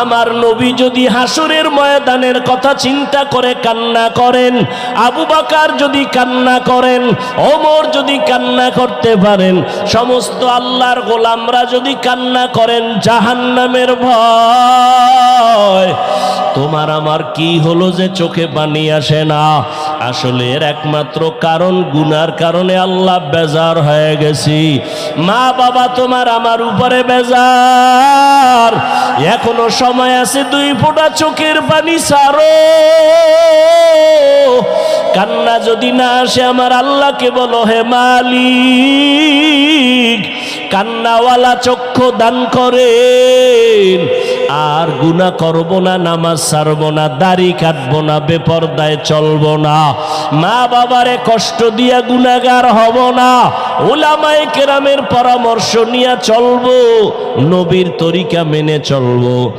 আমার নবী যদি হাসরের ময়দানের কথা চিন্তা করে কান্না করেন, আবু বকর যদি কান্না করেন, ওমর যদি কান্না করতে পারেন, সমস্ত আল্লাহর গোলামরা যদি কান্না করেন জাহান্নামের ভয়, তোমার আমার কি হলো যে চোখে পানি আসে না? আসলে এর একমাত্র কারণ গুনার কারণে আল্লাহ বেজার হয়ে গেছি। মা বাবা তোমার আমার উপরে বেজার, এখনো সময় আছে, 2 ফোঁটা চোখের পানি ছাড়ো। কান্না যদি না আসে আমার আল্লাহকে বলো, হে মালিক কান্নাওয়ালা চক্ষু দান করেন, আর গুনাহ করব না, নামাজ ছাড়ব না, দাড়ি কাটবো না, বেপরদায় চলবো না, মা বাবারে কষ্ট দিয়া গুনাহগার হব না, উলামায়ে কেরামের পরামর্শ নিয়ে চলবো, নবীর তরিকা মেনে চলবো।